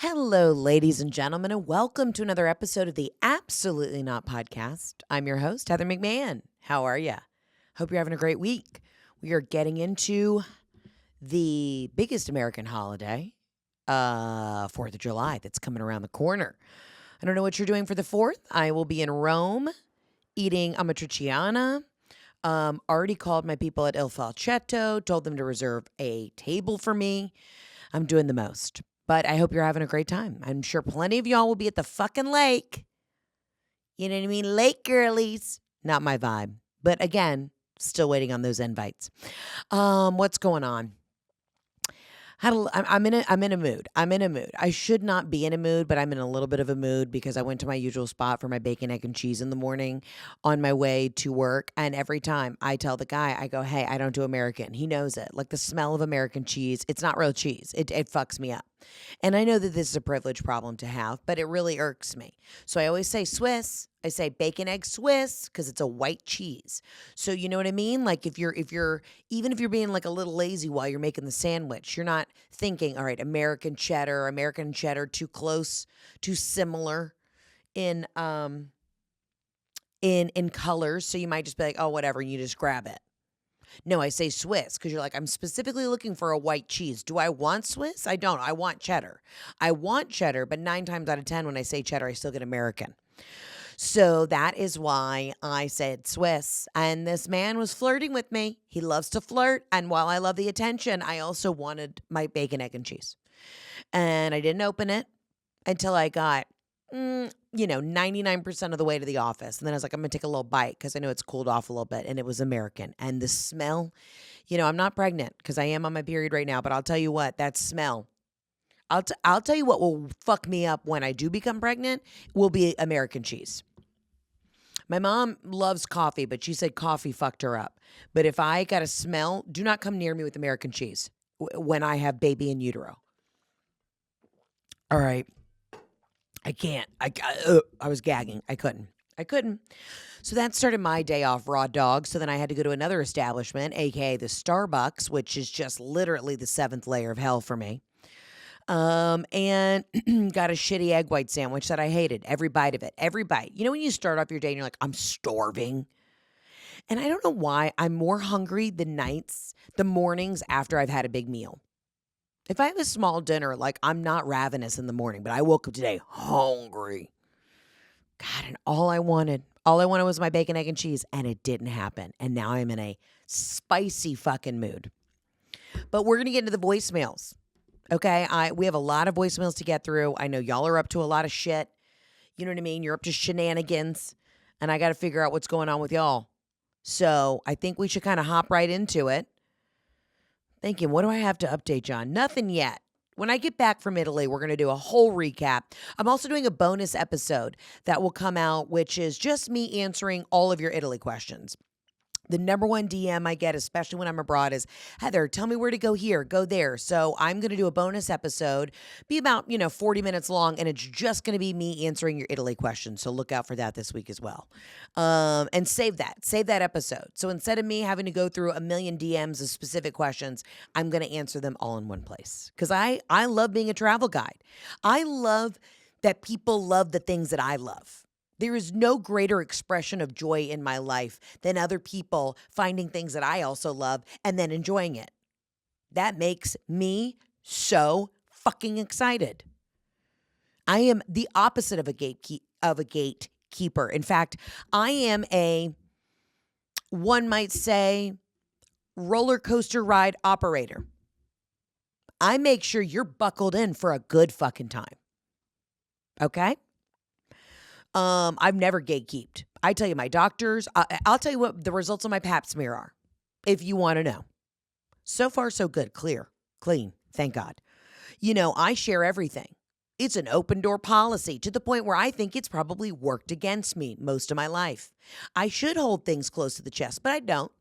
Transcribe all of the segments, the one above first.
Hello, ladies and gentlemen, and welcome to another episode of the Absolutely Not podcast. I'm your host, Heather McMahan. How are you? Hope you're having a great week. We are getting into the biggest American holiday, 4th of July, that's coming around the corner. I don't know what you're doing for the 4th. I will be in Rome eating amatriciana. Already called my people at Il Falcetto, told them to reserve a table for me. I'm doing the most. But I hope you're having a great time. I'm sure plenty of y'all will be at the fucking lake. You know what I mean? Lake girlies. Not my vibe. But again, still waiting on those invites. What's going on? I'm in a mood. I should not be in a mood, but I'm in a little bit of a mood because I went to my usual spot for my bacon, egg, and cheese in the morning on my way to work. And every time I tell the guy, I go, hey, I don't do American. He knows it. Like the smell of American cheese, it's not real cheese. It fucks me up. And I know that this is a privilege problem to have, but it really irks me. So I always say Swiss. I say bacon, egg, Swiss because it's a white cheese. So you know what I mean? Like if you're even if you're being like a little lazy while you're making the sandwich, you're not thinking, all right, American cheddar, too close, too similar in colors. So you might just be like, oh, whatever, and you just grab it. No, I say Swiss because you're like, I'm specifically looking for a white cheese. Do I want Swiss? I don't. I want cheddar. But 9 times out of 10 when I say cheddar, I still get American. So that is why I said Swiss. And this man was flirting with me. He loves to flirt. And while I love the attention, I also wanted my bacon, egg, and cheese. And I didn't open it until I got, 99% of the way to the office. And then I was like, I'm going to take a little bite because I know it's cooled off a little bit. And it was American. And the smell, I'm not pregnant because I am on my period right now. But I'll tell you what, that smell. I'll tell you what will fuck me up when I do become pregnant will be American cheese. My mom loves coffee, but she said coffee fucked her up. But if I got a smell, do not come near me with American cheese when I have baby in utero. All right. I can't. I was gagging. I couldn't. So that started my day off raw dog. So then I had to go to another establishment, aka the Starbucks, which is just literally the 7th layer of hell for me. And got a shitty egg white sandwich that I hated. Every bite of it. Every bite. You know when you start off your day and you're like, I'm starving? And I don't know why I'm more hungry the mornings after I've had a big meal. If I have a small dinner, like I'm not ravenous in the morning, but I woke up today hungry. God, and all I wanted was my bacon, egg, and cheese, and it didn't happen. And now I'm in a spicy fucking mood. But we're going to get into the voicemails. Okay, we have a lot of voicemails to get through. I know y'all are up to a lot of shit. You know what I mean? You're up to shenanigans, and I got to figure out what's going on with y'all. So I think we should kind of hop right into it. Thinking, what do I have to update you on? Nothing yet. When I get back from Italy, we're going to do a whole recap. I'm also doing a bonus episode that will come out, which is just me answering all of your Italy questions. The number one DM I get, especially when I'm abroad, is, Heather, tell me where to go here, go there. So I'm going to do a bonus episode, be about, 40 minutes long, and it's just going to be me answering your Italy questions. So look out for that this week as well. And save that episode. So instead of me having to go through a million DMs of specific questions, I'm going to answer them all in one place. Because I love being a travel guide. I love that people love the things that I love. There is no greater expression of joy in my life than other people finding things that I also love and then enjoying it. That makes me so fucking excited. I am the opposite of a gatekeeper. In fact, I am one might say, roller coaster ride operator. I make sure you're buckled in for a good fucking time. Okay? I've never gatekeeped. I tell you, my doctors, I'll tell you what the results of my pap smear are, if you want to know. So far, so good. Clear, clean. Thank God. I share everything. It's an open door policy to the point where I think it's probably worked against me most of my life. I should hold things close to the chest, but I don't.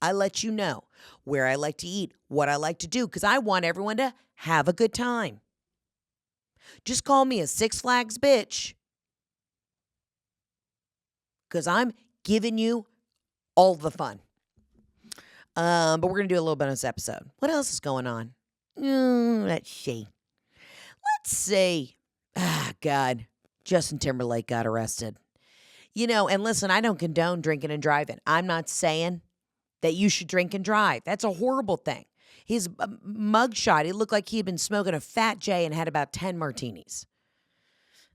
I let you know where I like to eat, what I like to do, because I want everyone to have a good time. Just call me a Six Flags bitch. Because I'm giving you all the fun. But we're going to do a little bonus episode. What else is going on? Let's see. let's see. God, Justin Timberlake got arrested. And listen, I don't condone drinking and driving. I'm not saying that you should drink and drive. That's a horrible thing. His mugshot, he looked like he had been smoking a Fat J and had about 10 martinis.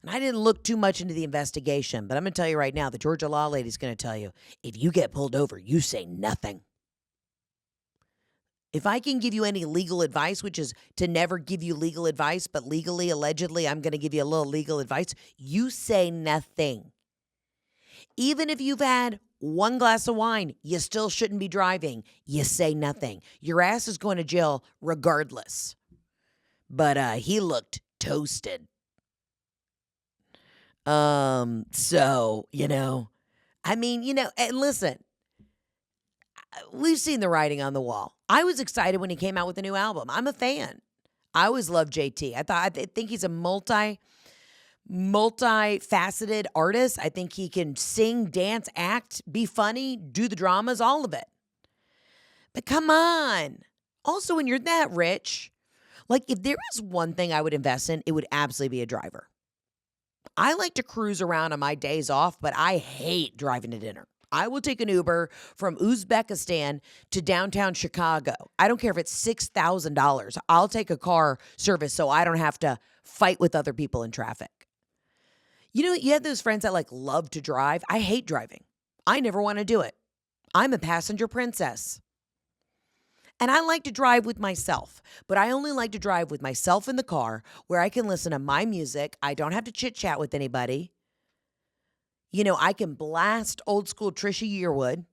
And I didn't look too much into the investigation, but I'm going to tell you right now, the Georgia law lady's going to tell you, if you get pulled over, you say nothing. If I can give you any legal advice, which is to never give you legal advice, but legally, allegedly, I'm going to give you a little legal advice, you say nothing. Even if you've had one glass of wine, you still shouldn't be driving. You say nothing. Your ass is going to jail regardless. But he looked toasted. So, and listen, we've seen the writing on the wall. I was excited when he came out with a new album. I'm a fan. I always loved JT. I think he's a multifaceted artist. I think he can sing, dance, act, be funny, do the dramas, all of it. But come on. Also, when you're that rich, if there is one thing I would invest in, it would absolutely be a driver. I like to cruise around on my days off, but I hate driving to dinner. I will take an Uber from Uzbekistan to downtown Chicago. I don't care if it's $6,000. I'll take a car service so I don't have to fight with other people in traffic. You have those friends that love to drive. I hate driving. I never want to do it. I'm a passenger princess. And I like to drive with myself, but I only like to drive with myself in the car where I can listen to my music. I don't have to chit chat with anybody. I can blast old school Trisha Yearwood.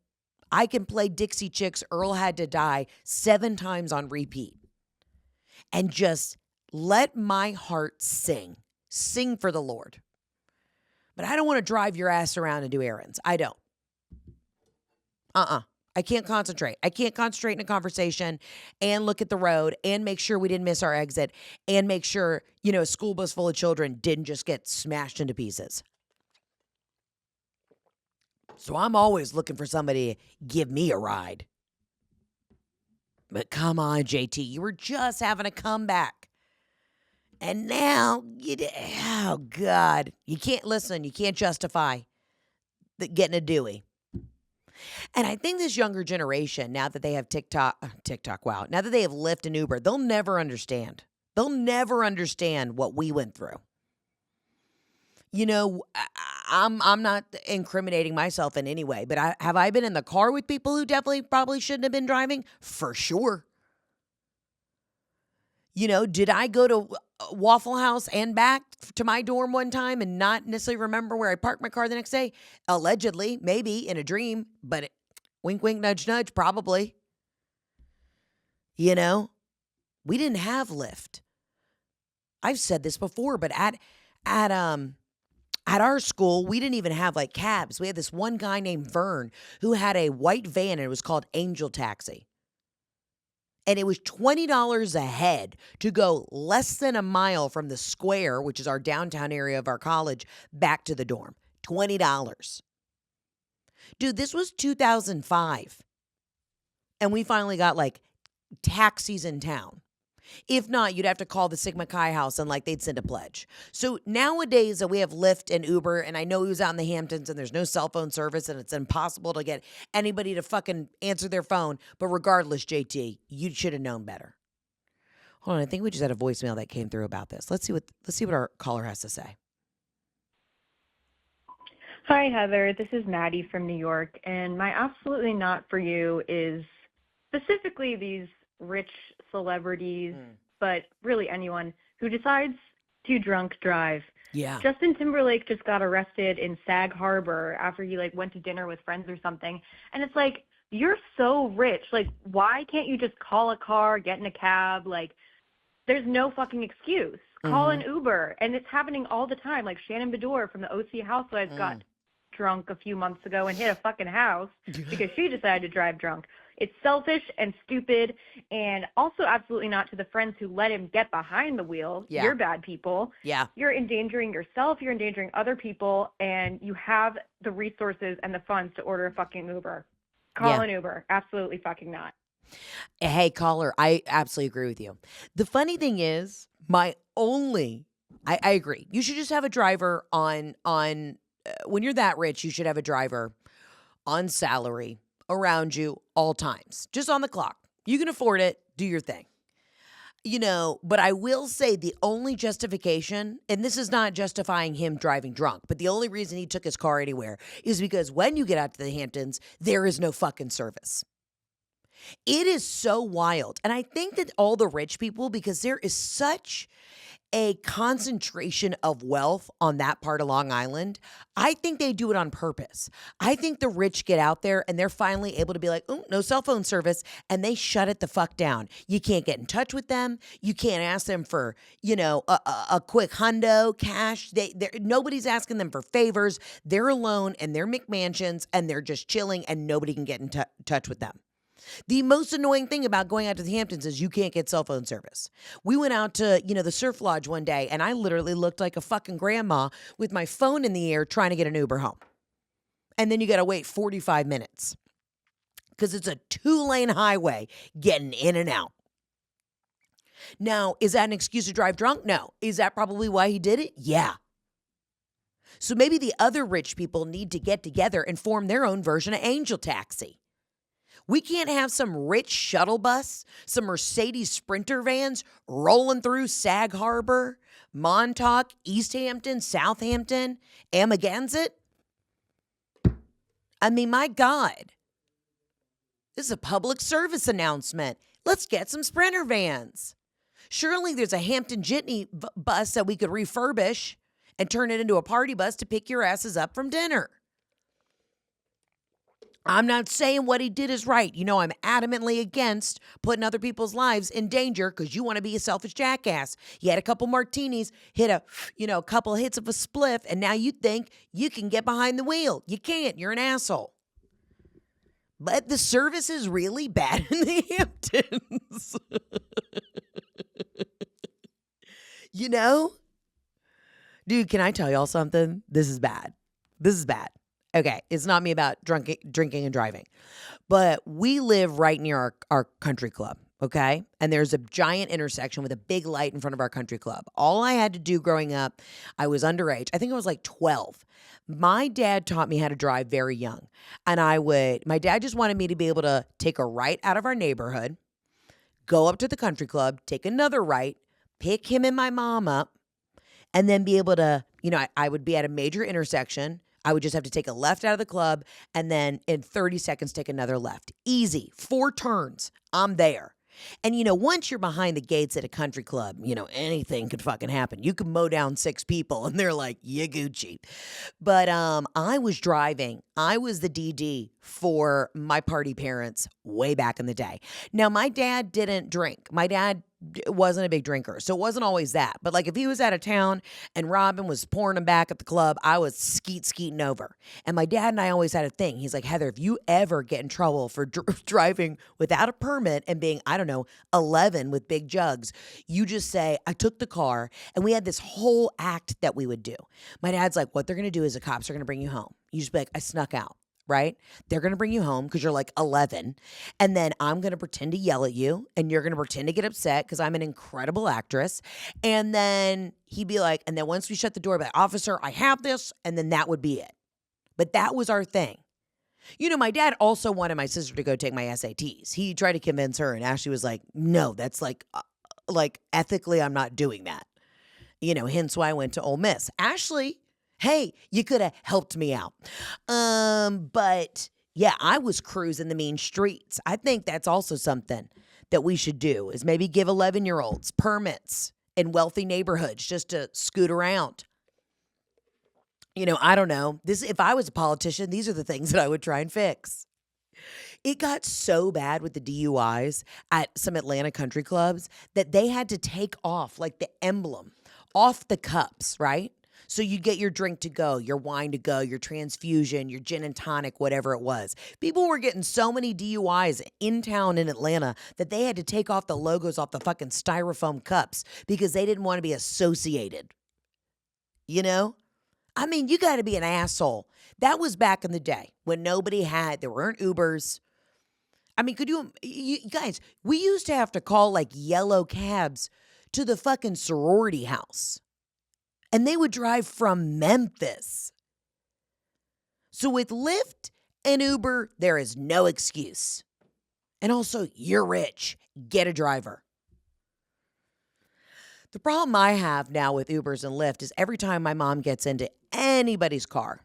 I can play Dixie Chicks, Earl Had to Die 7 times on repeat. And just let my heart sing. Sing for the Lord. But I don't want to drive your ass around and do errands. I don't. I can't concentrate. I can't concentrate in a conversation and look at the road and make sure we didn't miss our exit and make sure, a school bus full of children didn't just get smashed into pieces. So I'm always looking for somebody to give me a ride. But come on, JT, you were just having a comeback. And now, oh, God, you can't justify getting a Dewey. And I think this younger generation, now that they have TikTok, wow, now that they have Lyft and Uber, they'll never understand. They'll never understand what we went through. I'm not incriminating myself in any way, but have I been in the car with people who definitely probably shouldn't have been driving? For sure. Did I go to Waffle House and back to my dorm one time and not necessarily remember where I parked my car the next day? Allegedly, maybe in a dream, but wink, wink, nudge, nudge, probably. We didn't have Lyft. I've said this before, but at our school, we didn't even have cabs. We had this one guy named Vern who had a white van and it was called Angel Taxi. And it was $20 a head to go less than a mile from the square, which is our downtown area of our college, back to the dorm. $20. Dude, this was 2005. And we finally got taxis in town. If not, you'd have to call the Sigma Chi house and they'd send a pledge. So nowadays that we have Lyft and Uber, and I know he was out in the Hamptons and there's no cell phone service and it's impossible to get anybody to fucking answer their phone. But regardless, JT, you should have known better. Hold on, I think we just had a voicemail that came through about this. Let's see what our caller has to say. Hi, Heather. This is Maddie from New York, and my absolutely not for you is specifically these rich celebrities, but really anyone who decides to drunk drive. Yeah. Justin Timberlake just got arrested in Sag Harbor after he went to dinner with friends or something. And it's you're so rich. Why can't you just call a car, get in a cab? There's no fucking excuse. Call an Uber. And it's happening all the time. Shannon Bedore from the OC Housewives got drunk a few months ago and hit a fucking house because she decided to drive drunk. It's selfish and stupid, and also absolutely not to the friends who let him get behind the wheel. Yeah. You're bad people. Yeah. You're endangering yourself. You're endangering other people, and you have the resources and the funds to order a fucking Uber. Call an Uber. Absolutely fucking not. Hey, caller, I absolutely agree with you. The funny thing is, my only, I agree. You should just have a driver when you're that rich, you should have a driver on salary around you all times, just on the clock. You can afford it, do your thing. But I will say the only justification, and this is not justifying him driving drunk, but the only reason he took his car anywhere is because when you get out to the Hamptons, there is no fucking service. It is so wild. And I think that all the rich people, because there is such a concentration of wealth on that part of Long Island, I think they do it on purpose. I think the rich get out there and they're finally able to be like, oh, no cell phone service, and they shut it the fuck down. You can't get in touch with them. You can't ask them for, a quick hundo, cash. Nobody's asking them for favors. They're alone and they're McMansions and they're just chilling and nobody can get in touch with them. The most annoying thing about going out to the Hamptons is you can't get cell phone service. We went out to, the surf lodge one day and I literally looked like a fucking grandma with my phone in the air trying to get an Uber home. And then you got to wait 45 minutes because it's a 2-lane highway getting in and out. Now, is that an excuse to drive drunk? No. Is that probably why he did it? Yeah. So maybe the other rich people need to get together and form their own version of Angel Taxi. We can't have some rich shuttle bus, some Mercedes Sprinter vans rolling through Sag Harbor, Montauk, East Hampton, Southampton, Amagansett. I mean, my God. This is a public service announcement. Let's get some Sprinter vans. Surely there's a Hampton Jitney bus that we could refurbish and turn it into a party bus to pick your asses up from dinner. I'm not saying what he did is right. I'm adamantly against putting other people's lives in danger because you want to be a selfish jackass. You had a couple martinis, hit a couple hits of a spliff, and now you think you can get behind the wheel. You can't. You're an asshole. But the service is really bad in the Hamptons. Dude, can I tell y'all something? This is bad. Okay, it's not me about drinking and driving, but we live right near our country club, okay? And there's a giant intersection with a big light in front of our country club. All I had to do growing up, I was underage. I think I was like 12. My dad taught me how to drive very young. And my dad just wanted me to be able to take a right out of our neighborhood, go up to the country club, take another right, pick him and my mom up, and then be able to, I would be at a major intersection. I would just have to take a left out of the club and then in 30 seconds take another left. Easy. 4 turns. I'm there. And once you're behind the gates at a country club, anything could fucking happen. You can mow down 6 people and they're like, "You Gucci." But I was driving. I was the DD for my party parents way back in the day. Now, my dad didn't drink. My dad wasn't a big drinker, so it wasn't always that. But like if he was out of town and Robin was pouring him back at the club, I was skeeting over. And my dad and I always had a thing. He's like, "Heather, if you ever get in trouble for driving without a permit and being, 11 with big jugs, you just say, 'I took the car.'" And we had this whole act that we would do. My dad's like, "What they're going to do is the cops are going to bring you home." You just be like, "I snuck out." Right? They're going to bring you home because you're like 11. And then I'm going to pretend to yell at you and you're going to pretend to get upset because I'm an incredible actress. And then he'd be like, and then once we shut the door, I'd be like, "Officer, I have this." And then that would be it. But that was our thing. My dad also wanted my sister to go take my SATs. He tried to convince her and Ashley was like, "No, that's like ethically, I'm not doing that." Hence why I went to Ole Miss. Ashley, hey, you could have helped me out. But yeah, I was cruising the mean streets. I think that's also something that we should do is maybe give 11-year-olds permits in wealthy neighborhoods just to scoot around. I don't know. If I was a politician, these are the things that I would try and fix. It got so bad with the DUIs at some Atlanta country clubs that they had to take off like the emblem off the cups, right? So you get your drink to go, your wine to go, your transfusion, your gin and tonic, whatever it was. People were getting so many DUIs in town in Atlanta that they had to take off the logos off the fucking styrofoam cups because they didn't want to be associated. You got to be an asshole. That was back in the day when there weren't Ubers. Could you guys, we used to have to call like yellow cabs to the fucking sorority house. And they would drive from Memphis. So with Lyft and Uber, there is no excuse. And also, you're rich. Get a driver. The problem I have now with Ubers and Lyft is every time my mom gets into anybody's car,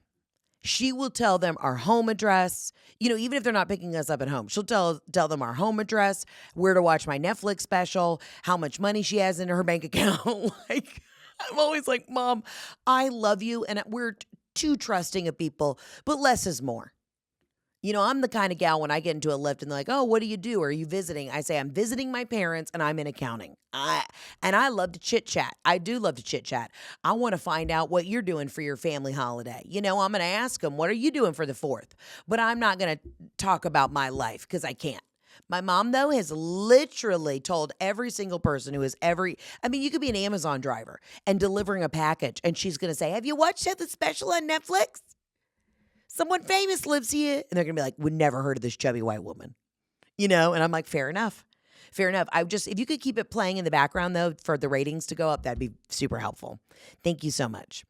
she will tell them our home address. You know, even if they're not picking us up at home, she'll tell them our home address, where to watch my Netflix special, how much money she has in her bank account. Like, I'm always like, Mom, I love you, and we're too trusting of people, but less is more. You know, I'm the kind of gal when I get into a Lyft and they're like, oh, what do you do? Are you visiting? I say, I'm visiting my parents and I'm in accounting. I love to chit chat. I do love to chit chat. I want to find out what you're doing for your family holiday. You know, I'm going to ask them, what are you doing for the 4th? But I'm not going to talk about my life because I can't. My mom, though, has literally told every single person who is you could be an Amazon driver and delivering a package and she's going to say, have you watched the special on Netflix? Someone famous lives here. And they're going to be like, we never heard of this chubby white woman. You know? And I'm like, fair enough. Fair enough. If you could keep it playing in the background, though, for the ratings to go up, that'd be super helpful. Thank you so much.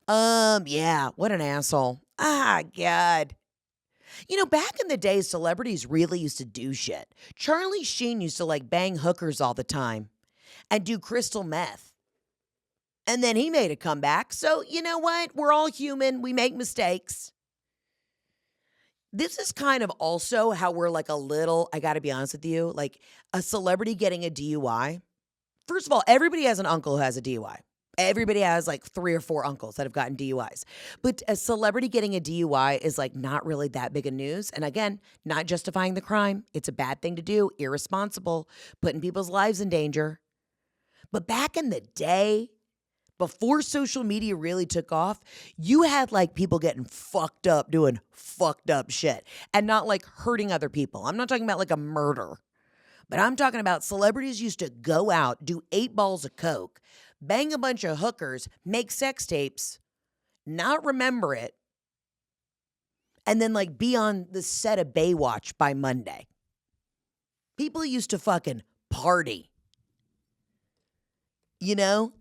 Yeah, what an asshole. Ah, God. You know, back in the day, celebrities really used to do shit. Charlie Sheen used to like bang hookers all the time and do crystal meth. And then he made a comeback. So, you know what? We're all human. We make mistakes. This is kind of also how we're like I got to be honest with you, like a celebrity getting a DUI. First of all, everybody has an uncle who has a DUI. Everybody has like 3 or 4 uncles that have gotten DUIs. But a celebrity getting a DUI is like not really that big of news. And again, not justifying the crime. It's a bad thing to do, irresponsible, putting people's lives in danger. But back in the day, before social media really took off, you had like people getting fucked up doing fucked up shit and not like hurting other people. I'm not talking about like a murder, but I'm talking about celebrities used to go out, do 8 balls of coke, bang a bunch of hookers, make sex tapes, not remember it, and then like be on the set of Baywatch by Monday. People used to fucking party. You know?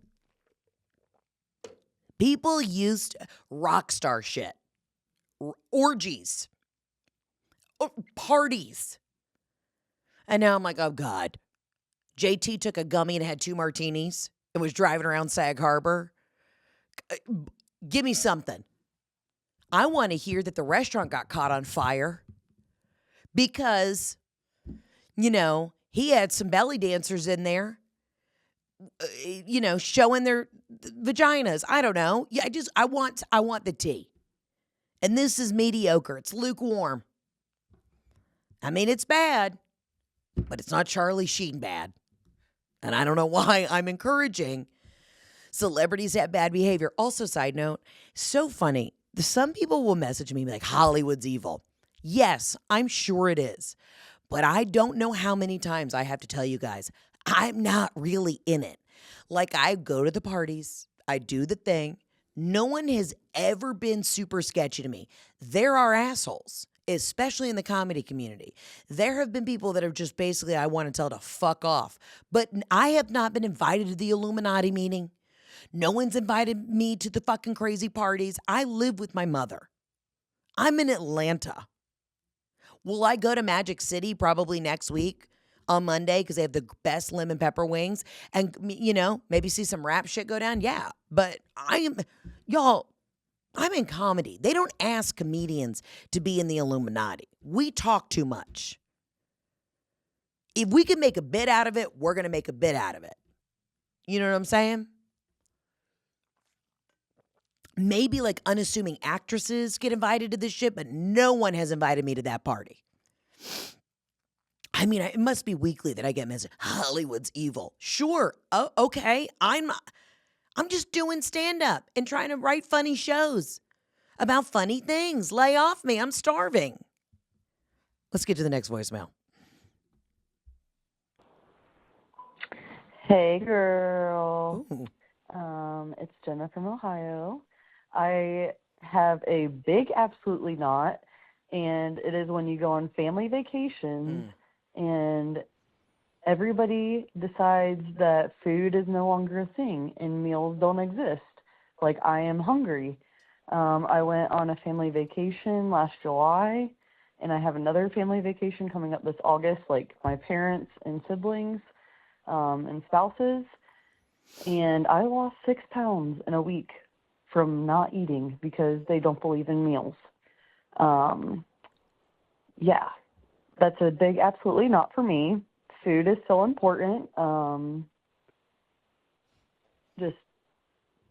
People used rock star shit, orgies, parties. And now I'm like, oh, God. JT took a gummy and had 2 martinis and was driving around Sag Harbor. Give me something. I want to hear that the restaurant got caught on fire because, you know, he had some belly dancers in there. You know, showing their vaginas. I don't know. Yeah, I want the tea. And this is mediocre. It's lukewarm. I mean, it's bad, but it's not Charlie Sheen bad. And I don't know why I'm encouraging celebrities to have bad behavior. Also, side note, so funny. Some people will message me like, Hollywood's evil. Yes, I'm sure it is. But I don't know how many times I have to tell you guys, I'm not really in it. Like, I go to the parties, I do the thing. No one has ever been super sketchy to me. There are assholes, especially in the comedy community. There have been people that are just basically, I want to tell to fuck off. But I have not been invited to the Illuminati meeting. No one's invited me to the fucking crazy parties. I live with my mother. I'm in Atlanta. Will I go to Magic City probably next week on Monday because they have the best lemon pepper wings and, you know, maybe see some rap shit go down? Yeah. But I'm in comedy. They don't ask comedians to be in the Illuminati. We talk too much. If we can make a bit out of it, we're going to make a bit out of it. You know what I'm saying? Maybe like unassuming actresses get invited to this shit, but no one has invited me to that party. I mean, it must be weekly that I get messages. Hollywood's evil. Sure. Oh, okay. I'm just doing stand-up and trying to write funny shows about funny things. Lay off me. I'm starving. Let's get to the next voicemail. Hey, girl. Ooh. It's Jenna from Ohio. I have a big absolutely not, and it is when you go on family vacations and everybody decides that food is no longer a thing and meals don't exist. Like, I am hungry. I went on a family vacation last July, and I have another family vacation coming up this August, like my parents and siblings and spouses. And I lost 6 pounds in a week from not eating because they don't believe in meals. Yeah, that's a big absolutely not for me. Food is so important. Just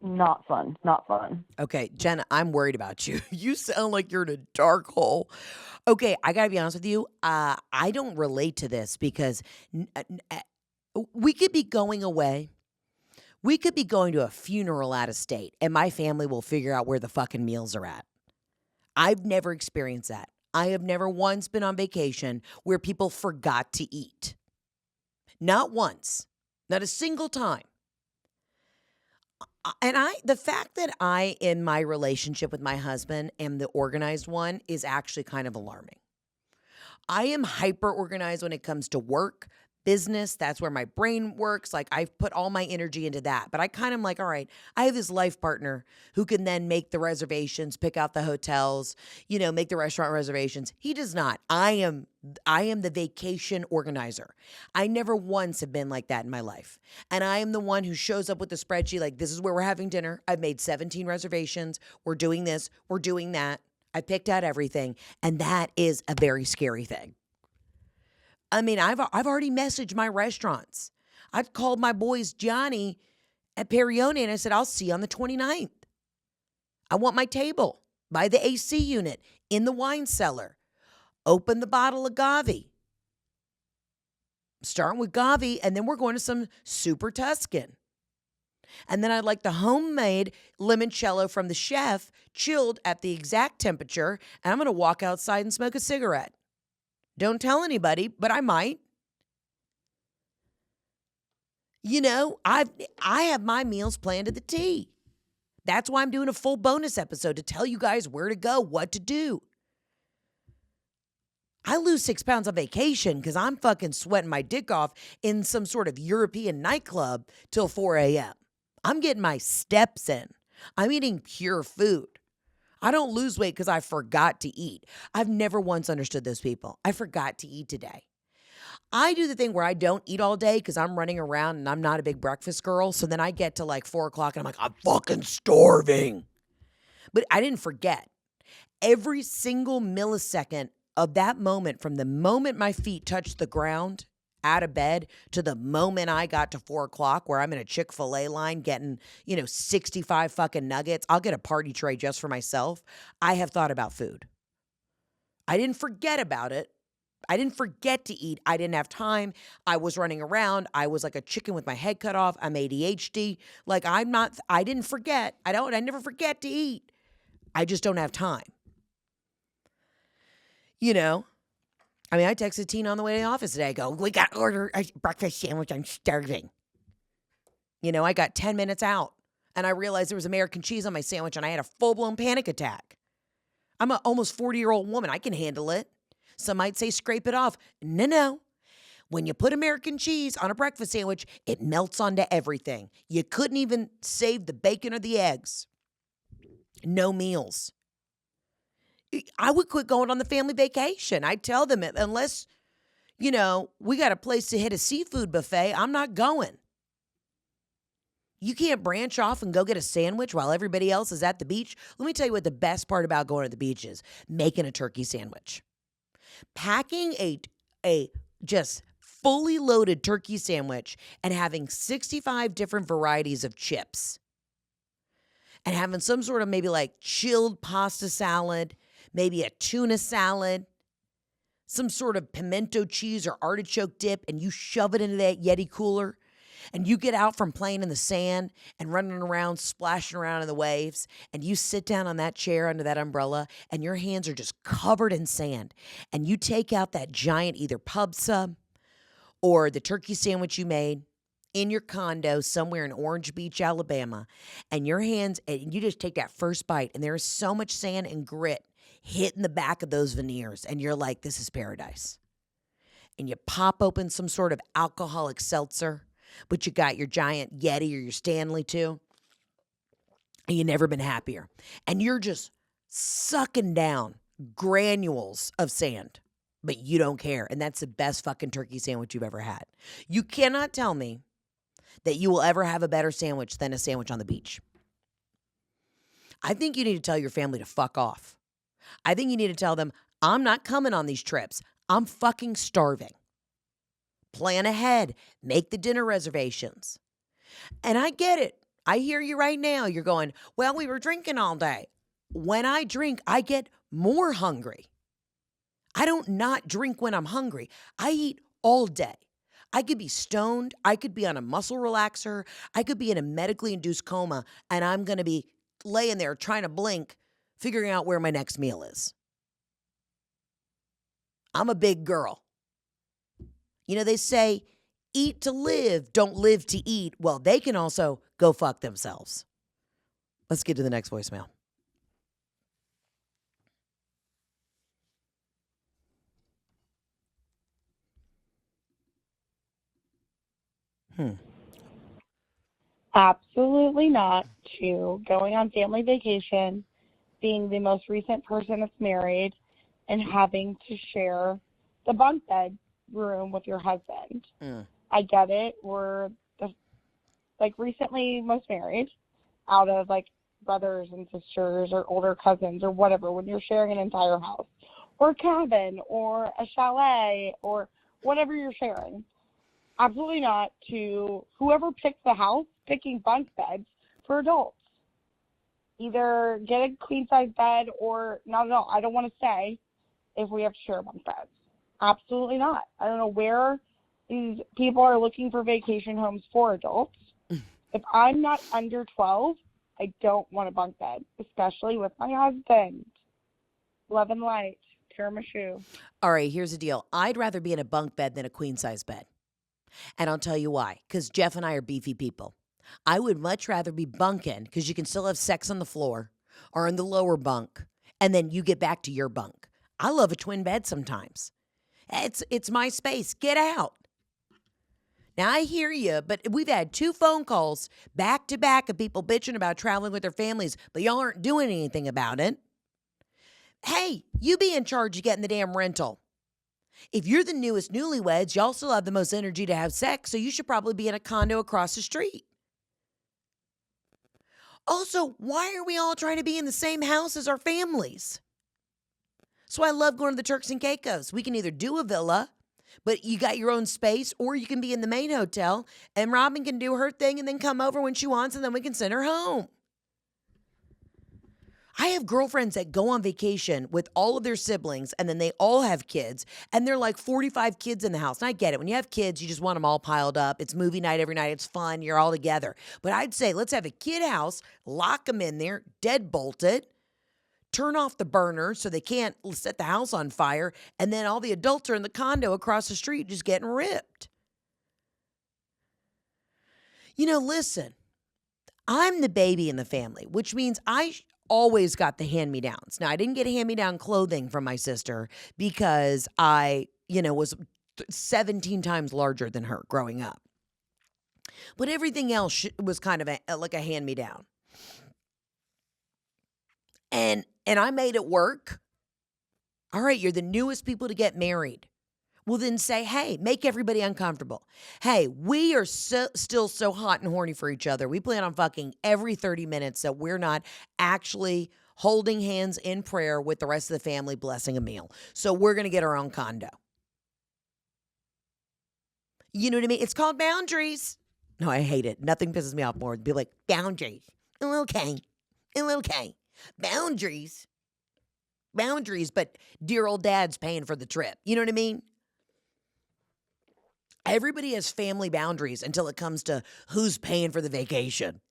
not fun. Not fun. Okay, Jenna, I'm worried about you. You sound like you're in a dark hole. Okay, I gotta be honest with you. I don't relate to this because we could be going away. We could be going to a funeral out of state, and my family will figure out where the fucking meals are at. I've never experienced that. I have never once been on vacation where people forgot to eat. Not once. Not a single time. And the fact that I, in my relationship with my husband, am the organized one is actually kind of alarming. I am hyper organized when it comes to work, business. That's where my brain works. Like, I've put all my energy into that. But I kind of like, all right, I have this life partner who can then make the reservations, pick out the hotels, make the restaurant reservations. He does not. I am the vacation organizer. I never once have been like that in my life. And I am the one who shows up with the spreadsheet like, this is where we're having dinner. I've made 17 reservations. We're doing this. We're doing that. I picked out everything. And that is a very scary thing. I mean, I've already messaged my restaurants. I've called my boys Johnny at Perione and I said, I'll see you on the 29th. I want my table by the AC unit in the wine cellar. Open the bottle of Gavi. Starting with Gavi, and then we're going to some Super Tuscan. And then I'd like the homemade limoncello from the chef, chilled at the exact temperature, and I'm going to walk outside and smoke a cigarette. Don't tell anybody, but I might. I have my meals planned to the T. That's why I'm doing a full bonus episode to tell you guys where to go, what to do. I lose 6 pounds on vacation because I'm fucking sweating my dick off in some sort of European nightclub till 4 a.m. I'm getting my steps in. I'm eating pure food. I don't lose weight because I forgot to eat. I've never once understood those people. I forgot to eat today. I do the thing where I don't eat all day because I'm running around and I'm not a big breakfast girl. So then I get to like 4 o'clock and I'm like, I'm fucking starving. But I didn't forget. Every single millisecond of that moment, from the moment my feet touched the ground out of bed to the moment I got to 4 o'clock where I'm in a Chick-fil-A line getting, 65 fucking nuggets. I'll get a party tray just for myself. I have thought about food. I didn't forget about it. I didn't forget to eat. I didn't have time. I was running around. I was like a chicken with my head cut off. I'm ADHD. Like, I didn't forget. I never forget to eat. I just don't have time. I texted Tina on the way to the office today. I go, we got to order a breakfast sandwich. I'm starving. I got 10 minutes out and I realized there was American cheese on my sandwich and I had a full-blown panic attack. I'm an almost 40-year-old woman. I can handle it. Some might say scrape it off. No. When you put American cheese on a breakfast sandwich, it melts onto everything. You couldn't even save the bacon or the eggs. No meals. I would quit going on the family vacation. I'd tell them, unless, we got a place to hit a seafood buffet, I'm not going. You can't branch off and go get a sandwich while everybody else is at the beach. Let me tell you what the best part about going to the beach is: making a turkey sandwich. Packing a just fully loaded turkey sandwich and having 65 different varieties of chips. And having some sort of maybe like chilled pasta salad, maybe a tuna salad, some sort of pimento cheese or artichoke dip, and you shove it into that Yeti cooler, and you get out from playing in the sand and running around, splashing around in the waves, and you sit down on that chair under that umbrella, and your hands are just covered in sand, and you take out that giant either pub sub or the turkey sandwich you made in your condo somewhere in Orange Beach, Alabama, and your hands, and you just take that first bite, and there is so much sand and grit hitting the back of those veneers, and you're like, this is paradise. and you pop open some sort of alcoholic seltzer, but you got your giant Yeti or your Stanley too, and you've never been happier. And you're just sucking down granules of sand, but you don't care. And that's the best fucking turkey sandwich you've ever had. You cannot tell me that you will ever have a better sandwich than a sandwich on the beach. I think you need to tell your family to fuck off. I think you need to tell them, I'm not coming on these trips. I'm fucking starving. Plan ahead. Make the dinner reservations. And I get it. I hear you right now. You're going, well, we were drinking all day. When I drink, I get more hungry. I don't not drink when I'm hungry. I eat all day. I could be stoned. I could be on a muscle relaxer. I could be in a medically induced coma, and I'm going to be laying there trying to blink, figuring out where my next meal is. I'm a big girl. You know, they say, eat to live, don't live to eat. Well, they can also go fuck themselves. Let's get to the next voicemail. Absolutely not to going on family vacation, being the most recent person that's married, and having to share the bunk bed room with your husband. I get it. We're recently most married out of brothers and sisters or older cousins or whatever, when you're sharing an entire house or a cabin or a chalet or whatever you're sharing. Absolutely not to whoever picks the house picking bunk beds for adults. Either get a queen size bed or not at all. I don't want to stay if we have to share bunk beds. Absolutely not. I don't know where these people are looking for vacation homes for adults. If I'm not under 12, I don't want a bunk bed, especially with my husband. Love and light. Tiramisu. All right, here's the deal. I'd rather be in a bunk bed than a queen size bed. And I'll tell you why. Because Jeff and I are beefy people. I would much rather be bunking because you can still have sex on the floor or in the lower bunk, and then you get back to your bunk. I love a twin bed sometimes. It's my space. Get out. Now, I hear you, but we've had 2 phone calls back to back of people bitching about traveling with their families, but y'all aren't doing anything about it. Hey, you be in charge of getting the damn rental. If you're the newest newlyweds, y'all still have the most energy to have sex, so you should probably be in a condo across the street. Also, why are we all trying to be in the same house as our families? So I love going to the Turks and Caicos. We can either do a villa, but you got your own space, or you can be in the main hotel, and Robin can do her thing and then come over when she wants, and then we can send her home. I have girlfriends that go on vacation with all of their siblings, and then they all have kids, and they're like 45 kids in the house. And I get it. When you have kids, you just want them all piled up. It's movie night every night. It's fun. You're all together. But I'd say let's have a kid house, lock them in there, deadbolt it, turn off the burner so they can't set the house on fire, and then all the adults are in the condo across the street just getting ripped. You know, listen, I'm the baby in the family, which means I always got the hand-me-downs. Now, I didn't get hand-me-down clothing from my sister because I, was 17 times larger than her growing up. But everything else was kind of like a hand-me-down. And I made it work. All right, you're the newest people to get married. Well, then say, hey, make everybody uncomfortable. Hey, we are still so hot and horny for each other. We plan on fucking every 30 minutes that we're not actually holding hands in prayer with the rest of the family blessing a meal. So we're going to get our own condo. You know what I mean? It's called boundaries. No, I hate it. Nothing pisses me off more than be like, boundaries. Okay. Boundaries, but dear old dad's paying for the trip. You know what I mean? Everybody has family boundaries until it comes to who's paying for the vacation.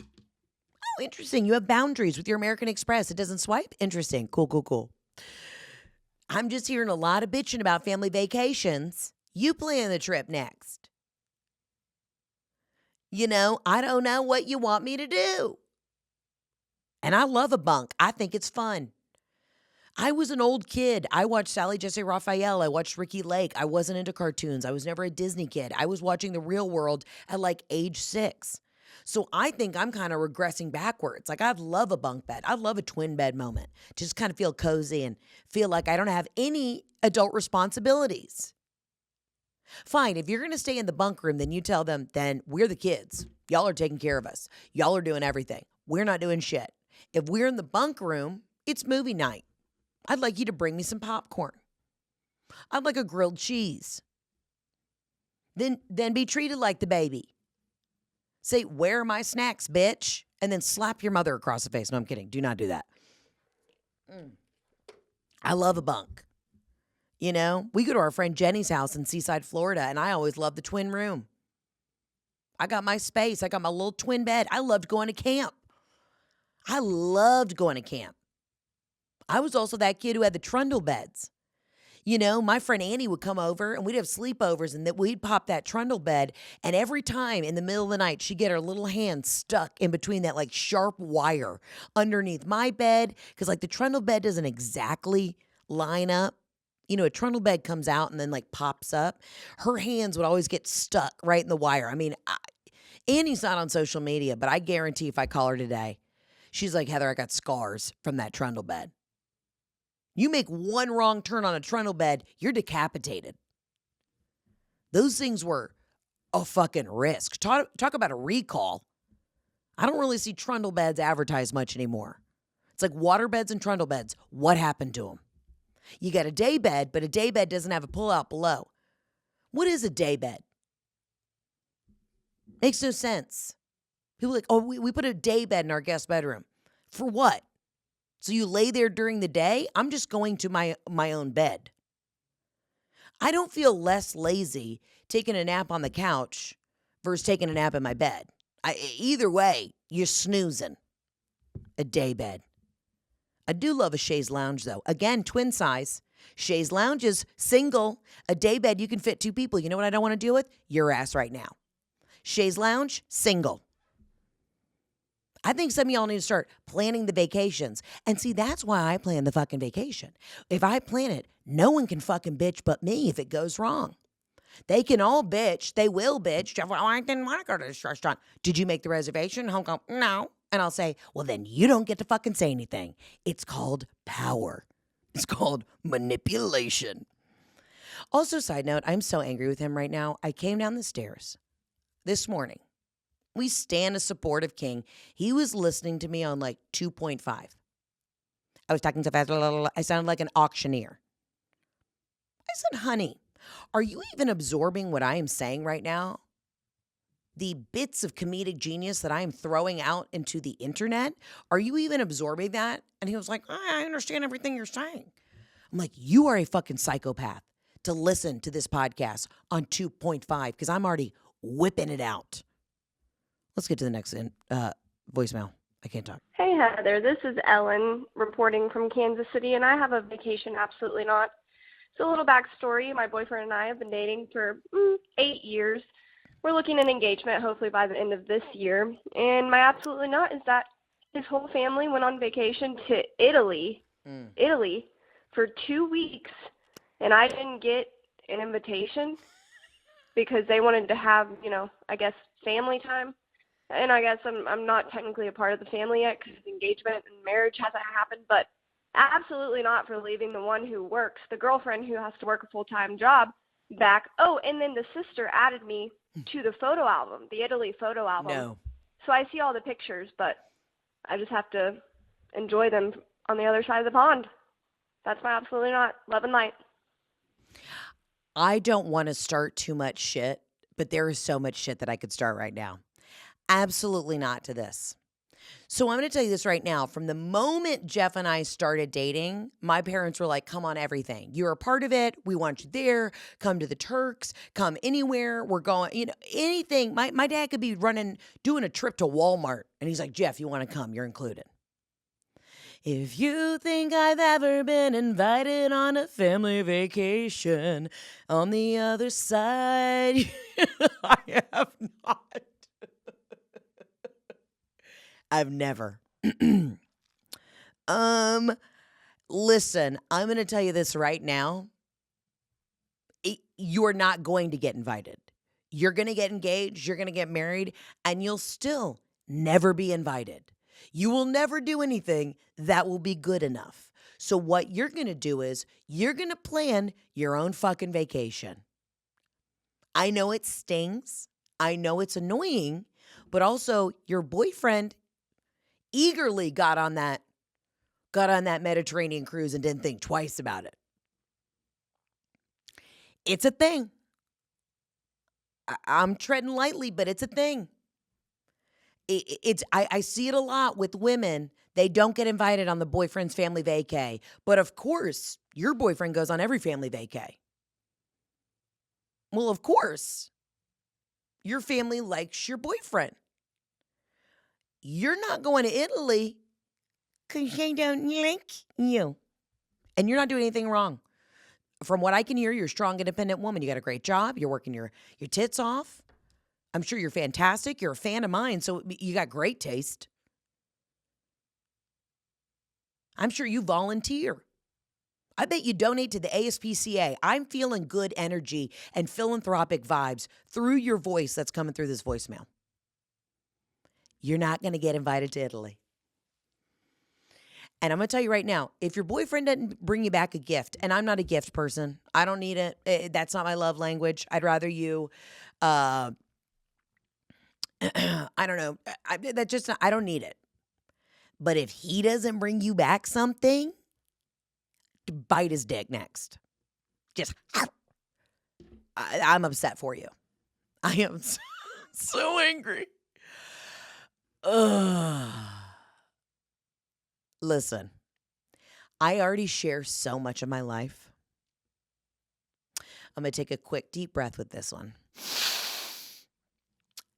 Oh, interesting. You have boundaries with your American Express. It doesn't swipe? Interesting. Cool. I'm just hearing a lot of bitching about family vacations. You plan the trip next. I don't know what you want me to do. And I love a bunk. I think it's fun. I was an old kid. I watched Sally Jesse Raphael. I watched Ricky Lake. I wasn't into cartoons. I was never a Disney kid. I was watching The Real World at like age 6. So I think I'm kind of regressing backwards. Like I'd love a bunk bed. I'd love a twin bed moment. Just kind of feel cozy and feel like I don't have any adult responsibilities. Fine, if you're going to stay in the bunk room, then you tell them, then we're the kids. Y'all are taking care of us. Y'all are doing everything. We're not doing shit. If we're in the bunk room, it's movie night. I'd like you to bring me some popcorn. I'd like a grilled cheese. Then be treated like the baby. Say, where are my snacks, bitch? And then slap your mother across the face. No, I'm kidding. Do not do that. I love a bunk. You know, we go to our friend Jenny's house in Seaside, Florida, and I always love the twin room. I got my space. I got my little twin bed. I loved going to camp. I loved going to camp. I was also that kid who had the trundle beds. You know, my friend Annie would come over and we'd have sleepovers and we'd pop that trundle bed. And every time in the middle of the night, she'd get her little hand stuck in between that like sharp wire underneath my bed. Because like the trundle bed doesn't exactly line up. You know, a trundle bed comes out and then like pops up. Her hands would always get stuck right in the wire. I mean, Annie's not on social media, but I guarantee if I call her today, she's like, Heather, I got scars from that trundle bed. You make one wrong turn on a trundle bed, you're decapitated. Those things were a fucking risk. Talk about a recall. I don't really see trundle beds advertised much anymore. It's like water beds and trundle beds. What happened to them? You got a day bed, but a day bed doesn't have a pull-out below. What is a day bed? Makes no sense. People are like, oh, we put a day bed in our guest bedroom. For what? So you lay there during the day? I'm just going to my own bed. I don't feel less lazy taking a nap on the couch versus taking a nap in my bed. Either way, you're snoozing. A day bed. I do love a chaise lounge, though. Again, twin size. Chaise lounge is single. A day bed, you can fit 2 people. You know what I don't want to deal with? Your ass right now. Chaise lounge, single. I think some of y'all need to start planning the vacations. And see, that's why I plan the fucking vacation. If I plan it, no one can fucking bitch but me if it goes wrong. They can all bitch. They will bitch. Jeff, well, I didn't want to go to this restaurant. Did you make the reservation? Hong Kong? No. And I'll say, well, then you don't get to fucking say anything. It's called power. It's called manipulation. Also, side note, I'm so angry with him right now. I came down the stairs this morning. We stand a supportive king. He was listening to me on like 2.5. I was talking so fast. I sounded like an auctioneer. I said, honey, are you even absorbing what I am saying right now? The bits of comedic genius that I am throwing out into the internet? Are you even absorbing that? And he was like, I understand everything you're saying. I'm like, you are a fucking psychopath to listen to this podcast on 2.5 because I'm already whipping it out. Let's get to the next voicemail. I can't talk. Hey, Heather. This is Ellen reporting from Kansas City, and I have a vacation absolutely not. So a little backstory. My boyfriend and I have been dating for 8 years. We're looking at engagement hopefully by the end of this year. And my absolutely not is that his whole family went on vacation to Italy, for 2 weeks, and I didn't get an invitation because they wanted to have, I guess, family time. And I guess I'm not technically a part of the family yet because engagement and marriage hasn't happened, but absolutely not for leaving the one who works, the girlfriend who has to work a full-time job, back. Oh, and then the sister added me to the photo album, the Italy photo album. No. So I see all the pictures, but I just have to enjoy them on the other side of the pond. That's my absolutely not. Love and light. I don't want to start too much shit, but there is so much shit that I could start right now. Absolutely not to this. So I'm going to tell you this right now. From the moment Jeff and I started dating, my parents were like, come on everything. You're a part of it. We want you there. Come to the Turks. Come anywhere. We're going, anything. My dad could be doing a trip to Walmart. And he's like, Jeff, you want to come? You're included. If you think I've ever been invited on a family vacation, on the other side, I have not. I've never. Listen, I'm going to tell you this right now. You're not going to get invited. You're going to get engaged, you're going to get married, and you'll still never be invited. You will never do anything that will be good enough. So what you're going to do is you're going to plan your own fucking vacation. I know it stings. I know it's annoying, but also your boyfriend eagerly got on that Mediterranean cruise and didn't think twice about it. It's a thing. I'm treading lightly, but it's a thing. I see it a lot with women. They don't get invited on the boyfriend's family vacay. But of course, your boyfriend goes on every family vacay. Well, of course, your family likes your boyfriend. You're not going to Italy because they don't like you. And you're not doing anything wrong. From what I can hear, you're a strong, independent woman. You got a great job. You're working your tits off. I'm sure you're fantastic. You're a fan of mine, so you got great taste. I'm sure you volunteer. I bet you donate to the ASPCA. I'm feeling good energy and philanthropic vibes through your voice that's coming through this voicemail. You're not going to get invited to Italy. And I'm going to tell you right now, if your boyfriend doesn't bring you back a gift, and I'm not a gift person, I don't need it. That's not my love language. I'd rather you, I don't know. I don't need it. But if he doesn't bring you back something, bite his dick next. Just, I'm upset for you. I am so angry. Listen, I already share so much of my life. I'm going to take a quick deep breath with this one.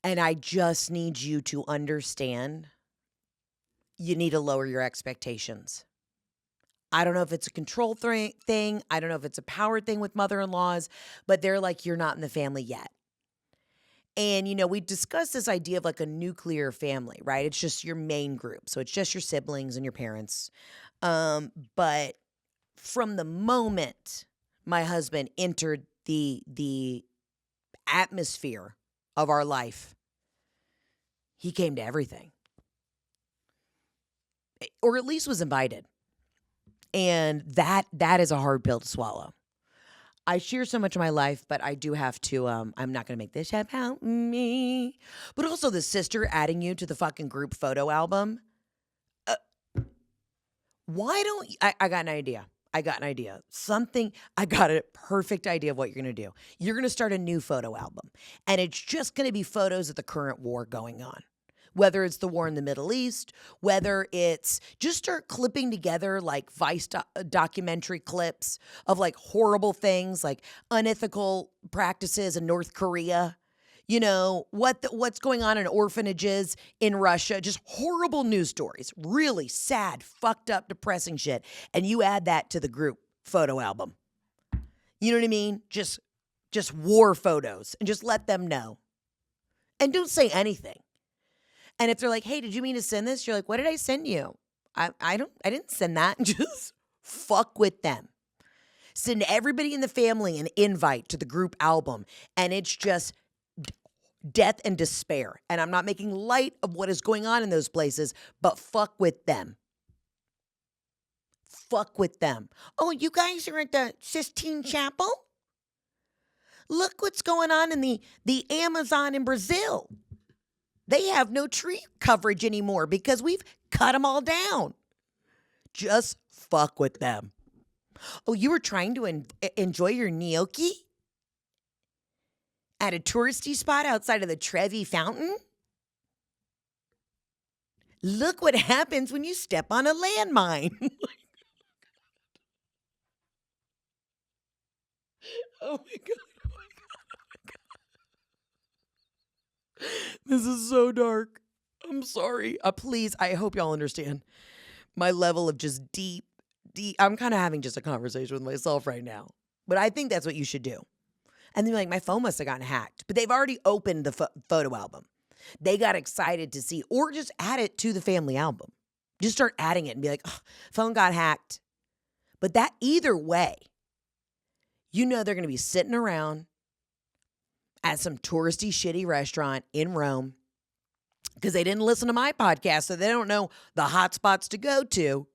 And I just need you to understand you need to lower your expectations. I don't know if it's a control thing. I don't know if it's a power thing with mother-in-laws, but they're like, you're not in the family yet. And, we discussed this idea of like a nuclear family, right? It's just your main group. So it's just your siblings and your parents. But from the moment my husband entered the atmosphere of our life, he came to everything. Or at least was invited. And that is a hard pill to swallow. I share so much of my life, but I do have to, I'm not going to make this about me. But also the sister adding you to the fucking group photo album. Why don't, I got an idea. I got a perfect idea of what you're going to do. You're going to start a new photo album. And it's just going to be photos of the current war going on. Whether it's the war in the Middle East, whether it's just start clipping together like Vice documentary clips of like horrible things like unethical practices in North Korea, what's going on in orphanages in Russia, just horrible news stories, really sad, fucked up, depressing shit. And you add that to the group photo album. You know what I mean? Just war photos and just let them know. And don't say anything. And if they're like, hey, did you mean to send this? You're like, what did I send you? I didn't send that. Just fuck with them. Send everybody in the family an invite to the group album. And it's just death and despair. And I'm not making light of what is going on in those places, but fuck with them. Fuck with them. Oh, you guys are at the Sistine Chapel? Look what's going on in the Amazon in Brazil. They have no tree coverage anymore because we've cut them all down. Just fuck with them. Oh, you were trying to enjoy your gnocchi at a touristy spot outside of the Trevi Fountain? Look what happens when you step on a landmine. Oh my God. This is so dark. I'm sorry. Please, I hope y'all understand my level of just deep. I'm kind of having just a conversation with myself right now. But I think that's what you should do. And then like, my phone must have gotten hacked. But they've already opened the photo album. They got excited to see, or just add it to the family album. Just start adding it and be like, oh, phone got hacked. But that either way, you know they're going to be sitting around at some touristy, shitty restaurant in Rome because they didn't listen to my podcast, so they don't know the hot spots to go to.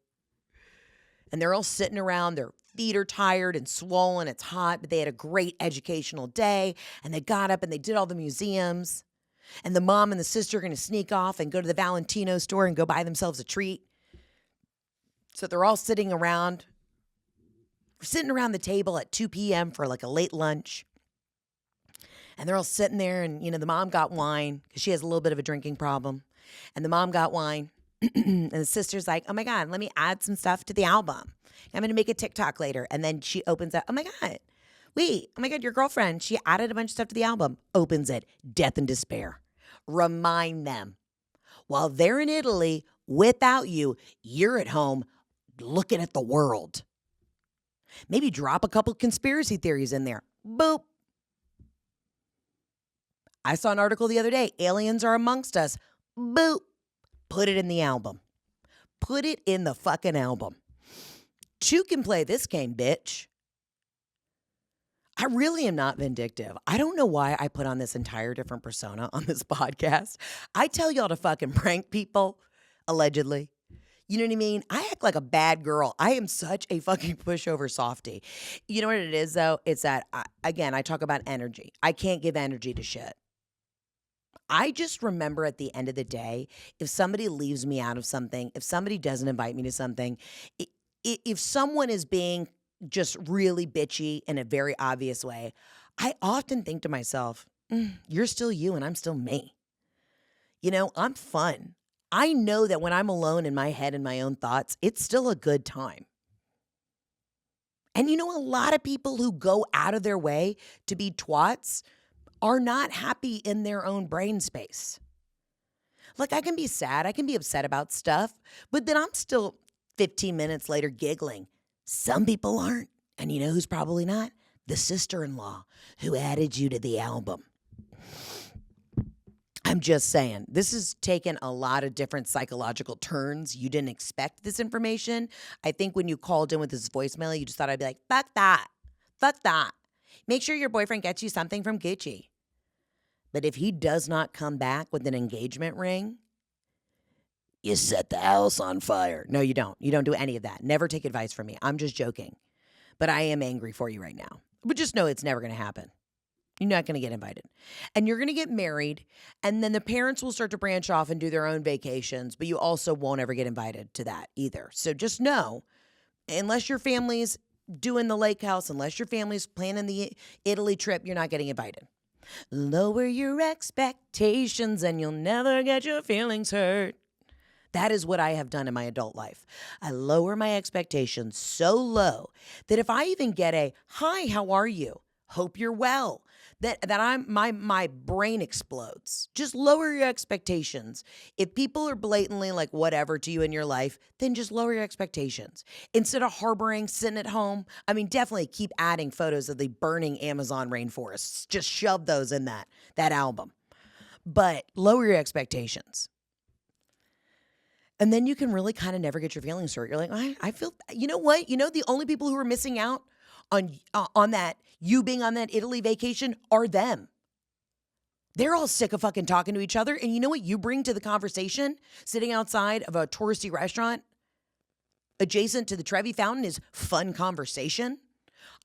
And they're all sitting around, their feet are tired and swollen, it's hot, but they had a great educational day, and they got up and they did all the museums. And the mom and the sister are going to sneak off and go to the Valentino store and go buy themselves a treat. So they're all sitting around the table at 2 p.m. for like a late lunch. And they're all sitting there, and, the mom got wine because she has a little bit of a drinking problem. And the mom got wine. And the sister's like, oh, my God, let me add some stuff to the album. I'm going to make a TikTok later. And then she opens up, oh, my God. Wait, oh, my God, your girlfriend, she added a bunch of stuff to the album. Opens it, death and despair. Remind them. While they're in Italy, without you, you're at home looking at the world. Maybe drop a couple conspiracy theories in there. Boop. I saw an article the other day. Aliens are amongst us. Boop. Put it in the album. Put it in the fucking album. Two can play this game, bitch. I really am not vindictive. I don't know why I put on this entire different persona on this podcast. I tell y'all to fucking prank people, allegedly. You know what I mean? I act like a bad girl. I am such a fucking pushover softie. You know what it is, though? It's that, again, I talk about energy. I can't give energy to shit. I just remember at the end of the day, if somebody leaves me out of something, if somebody doesn't invite me to something, if someone is being just really bitchy in a very obvious way, I often think to myself, you're still you and I'm still me. I'm fun. I know that when I'm alone in my head and my own thoughts, it's still a good time. And a lot of people who go out of their way to be twats are not happy in their own brain space. Like, I can be sad, I can be upset about stuff, but then I'm still 15 minutes later giggling. Some people aren't. And you know who's probably not? The sister-in-law who added you to the album. I'm just saying, this has taken a lot of different psychological turns. You didn't expect this information. I think when you called in with this voicemail, you just thought I'd be like, fuck that. Fuck that. Make sure your boyfriend gets you something from Gucci. But if he does not come back with an engagement ring, you set the house on fire. No, you don't. You don't do any of that. Never take advice from me. I'm just joking. But I am angry for you right now. But just know it's never going to happen. You're not going to get invited. And you're going to get married, and then the parents will start to branch off and do their own vacations, but you also won't ever get invited to that either. So just know, unless your family's doing the lake house, unless your family's planning the Italy trip, you're not getting invited. Lower your expectations and you'll never get your feelings hurt. That is what I have done in my adult life. I lower my expectations so low that if I even get a, hi, how are you? Hope you're well. That my brain explodes. Just lower your expectations. If people are blatantly like whatever to you in your life, then just lower your expectations. Instead of harboring, sitting at home, definitely keep adding photos of the burning Amazon rainforests. Just shove those in that album. But lower your expectations. And then you can really kind of never get your feelings hurt. You're like, I feel, you know what? The only people who are missing out on that, you being on that Italy vacation, are them. They're all sick of fucking talking to each other. And you know what you bring to the conversation? Sitting outside of a touristy restaurant adjacent to the Trevi Fountain is fun conversation.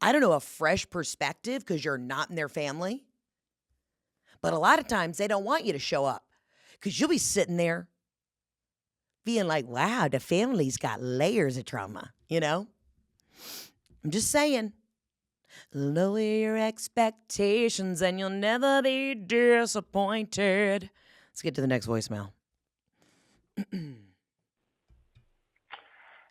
I don't know, a fresh perspective because you're not in their family. But a lot of times they don't want you to show up because you'll be sitting there being like, wow, the family's got layers of trauma, I'm just saying. Lower your expectations and you'll never be disappointed. Let's get to the next voicemail.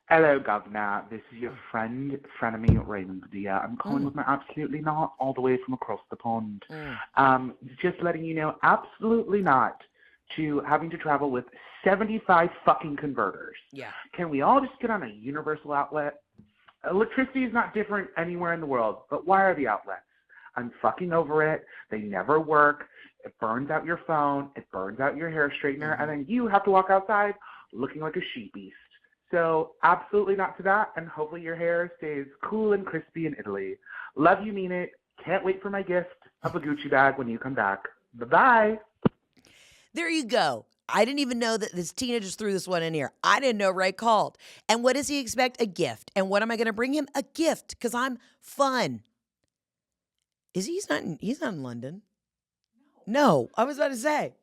Hello, Governor. This is your frenemy, Raymond Padilla. I'm calling with my absolutely not all the way from across the pond. Just letting you know, absolutely not to having to travel with 75 fucking converters. Yeah. Can we all just get on a universal outlet? Electricity is not different anywhere in the world, but why are the outlets? I'm fucking over it. They never work. It burns out your phone. It burns out your hair straightener. And then you have to walk outside looking like a sheep beast. So absolutely not to that, and hopefully your hair stays cool and crispy in Italy. Love you, mean it. Can't wait for my gift of a Gucci bag when you come back. Bye-bye. There you go. I didn't even know that this Tina just threw this one in here. I didn't know Ray called. And what does he expect? A gift. And what am I going to bring him? A gift, because I'm fun. He's not in London. No, I was about to say.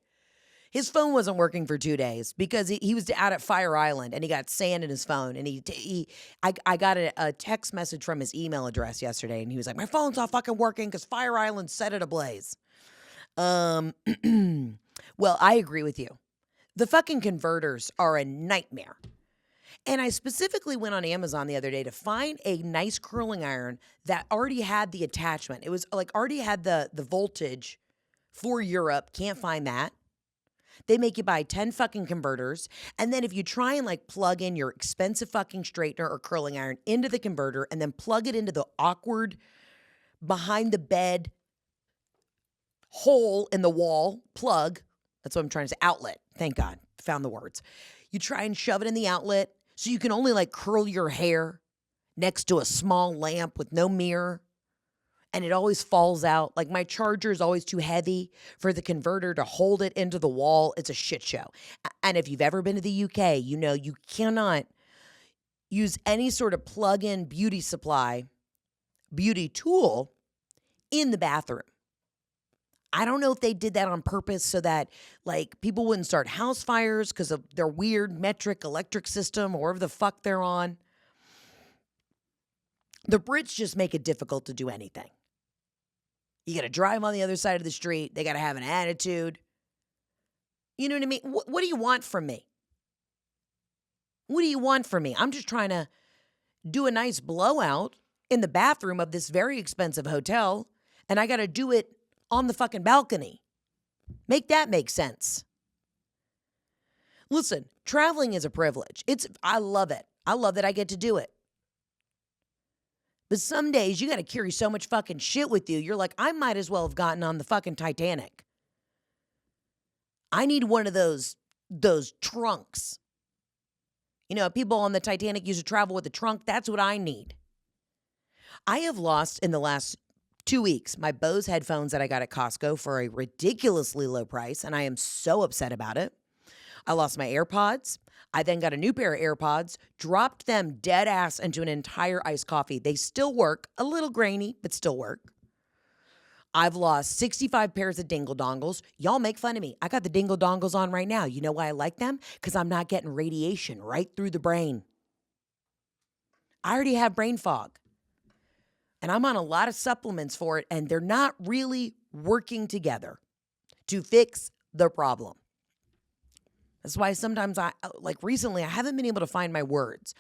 His phone wasn't working for 2 days because he was out at Fire Island and he got sand in his phone. And I got a text message from his email address yesterday and he was like, my phone's not fucking working because Fire Island set it ablaze. Well, I agree with you. The fucking converters are a nightmare. And I specifically went on Amazon the other day to find a nice curling iron that already had the attachment. It was like already had the voltage for Europe. Can't find that. They make you buy 10 fucking converters. And then if you try and like plug in your expensive fucking straightener or curling iron into the converter and then plug it into the awkward behind the bed hole in the wall plug, that's what I'm trying to say, outlet. Thank God, found the words. You try and shove it in the outlet so you can only like curl your hair next to a small lamp with no mirror. And it always falls out. Like my charger is always too heavy for the converter to hold it into the wall. It's a shit show. And if you've ever been to the UK, you know you cannot use any sort of plug-in beauty supply, beauty tool in the bathroom. I don't know if they did that on purpose so that like people wouldn't start house fires because of their weird metric electric system or whatever the fuck they're on. The Brits just make it difficult to do anything. You got to drive on the other side of the street. They got to have an attitude. You know what I mean? What do you want from me? What do you want from me? I'm just trying to do a nice blowout in the bathroom of this very expensive hotel, and I got to do it on the fucking balcony. Make that make sense. Listen, traveling is a privilege. I love it. I love that I get to do it. But some days you got to carry so much fucking shit with you. You're like, I might as well have gotten on the fucking Titanic. I need one of those trunks. You know, people on the Titanic used to travel with a trunk. That's what I need. I have lost in the last 2 weeks my Bose headphones that I got at Costco for a ridiculously low price, and I am so upset about it. I lost my AirPods. I then got a new pair of AirPods, dropped them dead ass into an entire iced coffee. They still work, a little grainy, but still work. I've lost 65 pairs of dingle dongles. Y'all make fun of me. I got the dingle dongles on right now. You know why I like them? Because I'm not getting radiation right through the brain. I already have brain fog. And I'm on a lot of supplements for it, and they're not really working together to fix the problem. That's why sometimes recently, I haven't been able to find my words.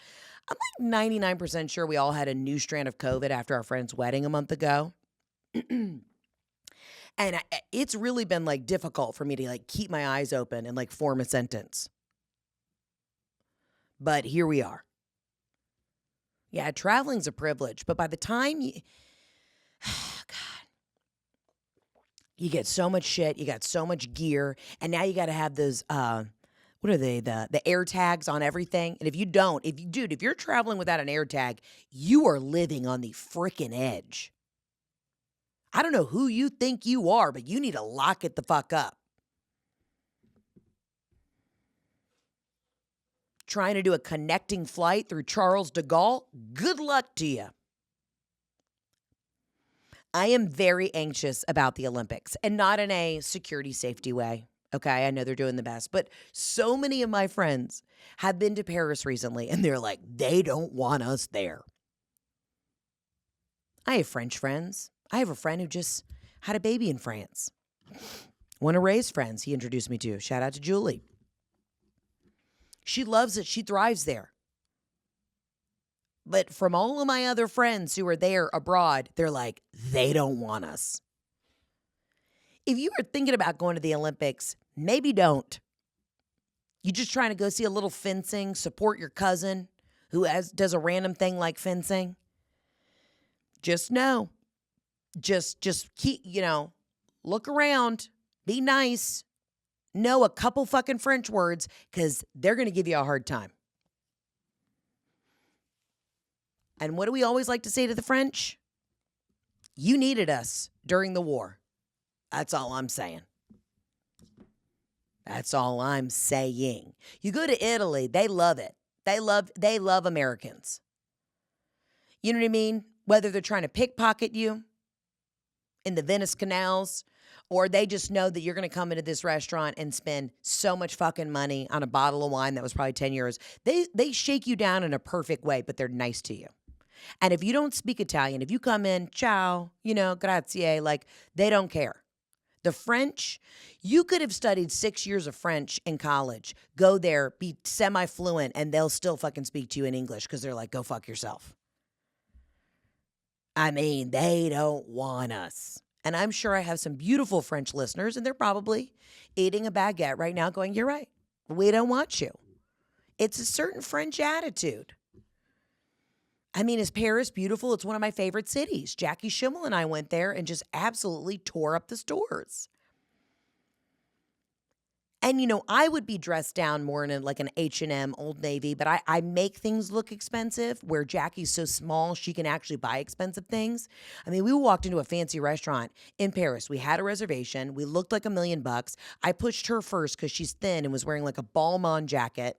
I'm like 99% sure we all had a new strand of COVID after our friend's wedding a month ago. And it's really been like difficult for me to like keep my eyes open and like form a sentence. But here we are. Yeah, traveling's a privilege, but by the time you get so much shit, you got so much gear, and now you got to have those what are they? The AirTags on everything. And if you're traveling without an AirTag, you are living on the frickin' edge. I don't know who you think you are, but you need to lock it the fuck up. Trying to do a connecting flight through Charles de Gaulle, good luck to you. I am very anxious about the Olympics, and not in a security safety way. Okay, I know they're doing the best, but so many of my friends have been to Paris recently, and they're like, they don't want us there. I have French friends. I have a friend who just had a baby in France. One of Ray's friends he introduced me to. Shout out to Julie. She loves it. She thrives there. But from all of my other friends who are there abroad, they're like, they don't want us. If you are thinking about going to the Olympics, maybe don't. You're just trying to go see a little fencing, support your cousin who does a random thing like fencing. Just know. Just keep, look around. Be nice. Know a couple fucking French words because they're going to give you a hard time. And what do we always like to say to the French? You needed us during the war. That's all I'm saying. That's all I'm saying. You go to Italy, they love it. They love Americans. You know what I mean? Whether they're trying to pickpocket you in the Venice canals, or they just know that you're going to come into this restaurant and spend so much fucking money on a bottle of wine that was probably 10 euros. They shake you down in a perfect way, but they're nice to you. And if you don't speak Italian, if you come in, ciao, grazie, like they don't care. The French, you could have studied 6 years of French in college, go there, be semi-fluent, and they'll still fucking speak to you in English because they're like, go fuck yourself. I mean, they don't want us. And I'm sure I have some beautiful French listeners, and they're probably eating a baguette right now going, you're right. We don't want you. It's a certain French attitude. I mean, is Paris beautiful? It's one of my favorite cities. Jackie Schimmel and I went there and just absolutely tore up the stores. And, I would be dressed down more in like an H&M, Old Navy, but I make things look expensive where Jackie's so small she can actually buy expensive things. I mean, we walked into a fancy restaurant in Paris. We had a reservation. We looked like $1 million. I pushed her first because she's thin and was wearing like a Balmain jacket.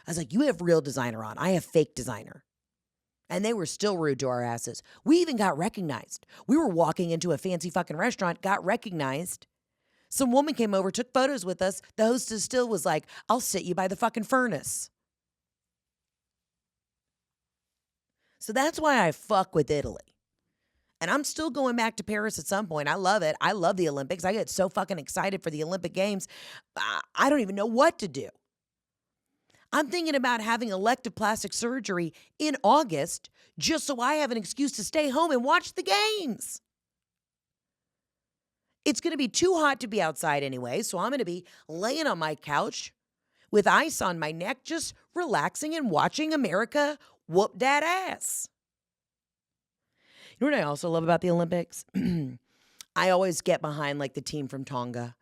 I was like, you have real designer on. I have fake designer. And they were still rude to our asses. We even got recognized. We were walking into a fancy fucking restaurant, got recognized. Some woman came over, took photos with us. The hostess still was like, I'll sit you by the fucking furnace. So that's why I fuck with Italy. And I'm still going back to Paris at some point. I love it. I love the Olympics. I get so fucking excited for the Olympic Games. I don't even know what to do. I'm thinking about having elective plastic surgery in August just so I have an excuse to stay home and watch the games. It's going to be too hot to be outside anyway, so I'm going to be laying on my couch with ice on my neck, just relaxing and watching America whoop that ass. You know what I also love about the Olympics? I always get behind like the team from Tonga,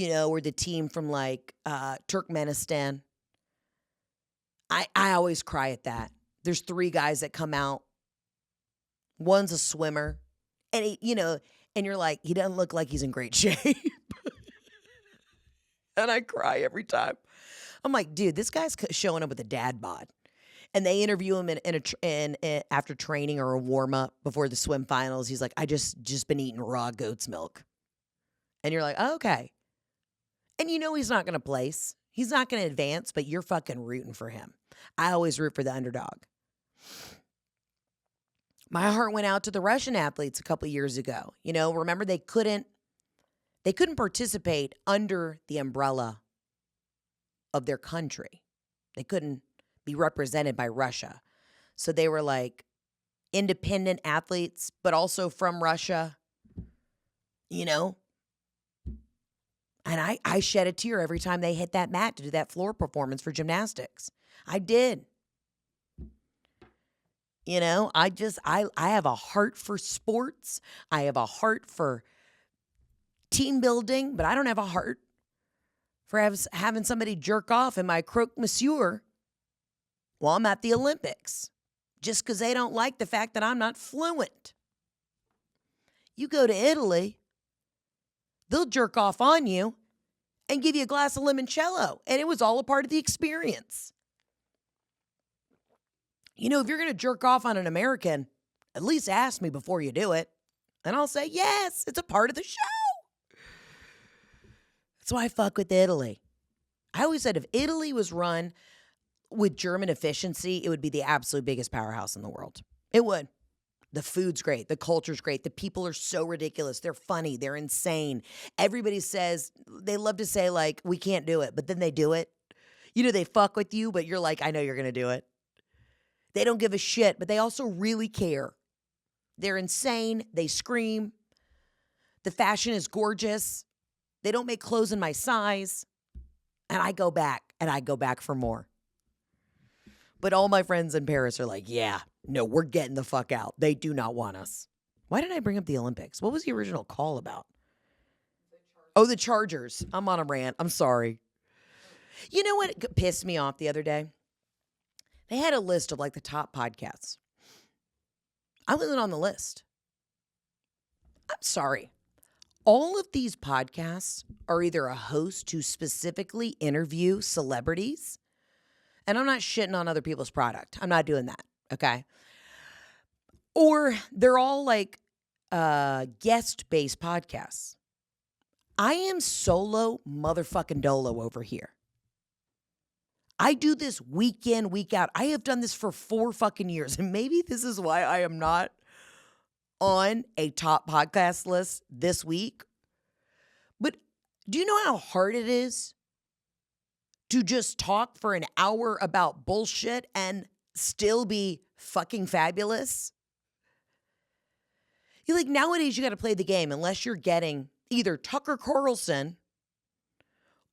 or the team from like Turkmenistan. I always cry at that. There's 3 guys that come out. One's a swimmer. And and you're like, he doesn't look like he's in great shape. And I cry every time. I'm like, dude, this guy's showing up with a dad bod. And they interview him in after training or a warm up before the swim finals. He's like, I just been eating raw goat's milk. And you're like, oh, okay. And he's not going to place. He's not going to advance, but you're fucking rooting for him. I always root for the underdog. My heart went out to the Russian athletes a couple years ago. Remember they couldn't participate under the umbrella of their country. They couldn't be represented by Russia. So they were like independent athletes, but also from Russia, And I shed a tear every time they hit that mat to do that floor performance for gymnastics. I did. I have a heart for sports. I have a heart for team building, but I don't have a heart for having somebody jerk off in my croque monsieur while I'm at the Olympics, just because they don't like the fact that I'm not fluent. You go to Italy, they'll jerk off on you and give you a glass of limoncello, and it was all a part of the experience. If you're going to jerk off on an American, at least ask me before you do it. And I'll say, yes, it's a part of the show. That's why I fuck with Italy. I always said if Italy was run with German efficiency, it would be the absolute biggest powerhouse in the world. It would. The food's great. The culture's great. The people are so ridiculous. They're funny. They're insane. Everybody says, they love to say like, we can't do it, but then they do it. They fuck with you, but you're like, I know you're going to do it. They don't give a shit, but they also really care. They're insane. They scream. The fashion is gorgeous. They don't make clothes in my size. And I go back, and I go back for more. But all my friends in Paris are like, yeah, no, we're getting the fuck out. They do not want us. Why did I bring up the Olympics? What was the original call about? The Chargers. I'm on a rant. I'm sorry. You know what pissed me off the other day? They had a list of like the top podcasts. I wasn't on the list. I'm sorry. All of these podcasts are either a host to specifically interview celebrities, and I'm not shitting on other people's product. I'm not doing that, okay? Or they're all like guest-based podcasts. I am solo motherfucking dolo over here. I do this week in, week out. I have done this for 4 fucking years, and maybe this is why I am not on a top podcast list this week. But do you know how hard it is to just talk for an hour about bullshit and still be fucking fabulous? You're like, nowadays you got to play the game unless you're getting either Tucker Carlson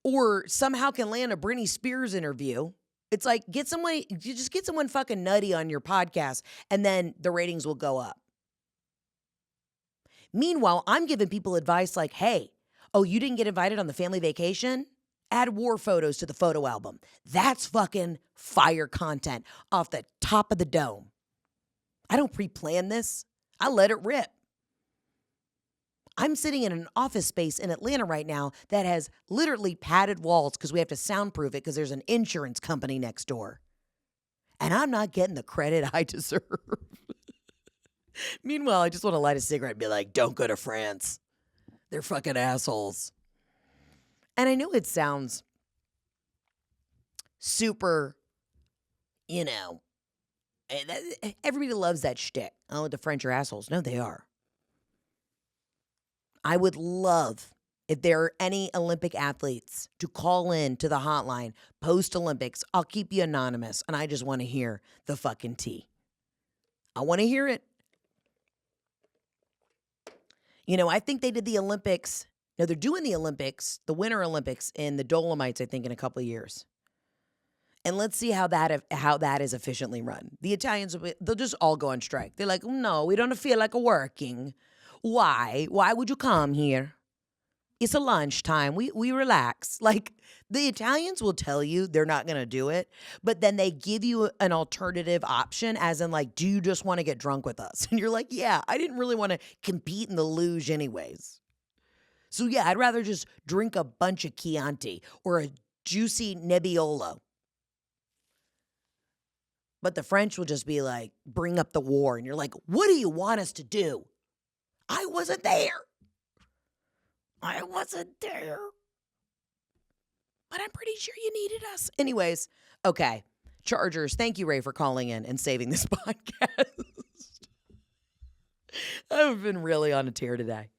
or somehow can land a Britney Spears interview. It's like, you just get someone fucking nutty on your podcast and then the ratings will go up. Meanwhile, I'm giving people advice like, hey, oh, you didn't get invited on the family vacation? Add war photos to the photo album. That's fucking fire content off the top of the dome. I don't pre-plan this. I let it rip. I'm sitting in an office space in Atlanta right now that has literally padded walls because we have to soundproof it because there's an insurance company next door. And I'm not getting the credit I deserve. Meanwhile, I just want to light a cigarette and be like, don't go to France. They're fucking assholes. And I know it sounds super, everybody loves that shtick. Oh, the French are assholes. No, they are. I would love if there are any Olympic athletes to call in to the hotline post-Olympics. I'll keep you anonymous, and I just want to hear the fucking tea. I want to hear it. I think they did the Olympics. No, they're doing the Olympics, the Winter Olympics in the Dolomites, I think, in a couple of years. And let's see how that is efficiently run. The Italians, they'll just all go on strike. They're like, no, we don't feel like working. Why? Why would you come here? It's a lunchtime. We relax. Like, the Italians will tell you they're not going to do it, but then they give you an alternative option, as in, like, do you just want to get drunk with us? And you're like, yeah, I didn't really want to compete in the luge anyways. So, yeah, I'd rather just drink a bunch of Chianti or a juicy Nebbiolo. But the French will just be like, bring up the war. And you're like, what do you want us to do? I wasn't there. But I'm pretty sure you needed us. Anyways, okay. Chargers, thank you, Ray, for calling in and saving this podcast. I've been really on a tear today.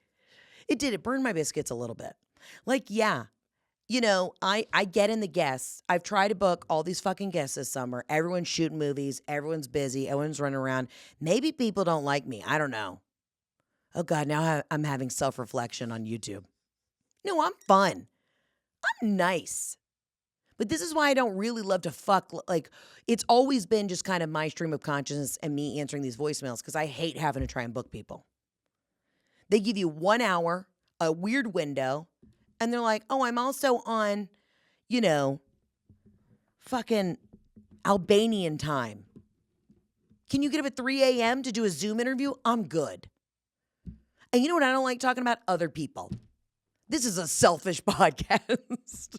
It burned my biscuits a little bit. Like, yeah, I get in the guests. I've tried to book all these fucking guests this summer. Everyone's shooting movies. Everyone's busy. Everyone's running around. Maybe people don't like me. I don't know. Oh, God, now I'm having self-reflection on YouTube. No, I'm fun. I'm nice. But this is why I don't really love to fuck. Like, it's always been just kind of my stream of consciousness and me answering these voicemails because I hate having to try and book people. They give you 1 hour, a weird window, and they're like, oh, I'm also on, fucking Albanian time. Can you get up at 3 a.m. to do a Zoom interview? I'm good. And you know what I don't like talking about? Other people. This is a selfish podcast.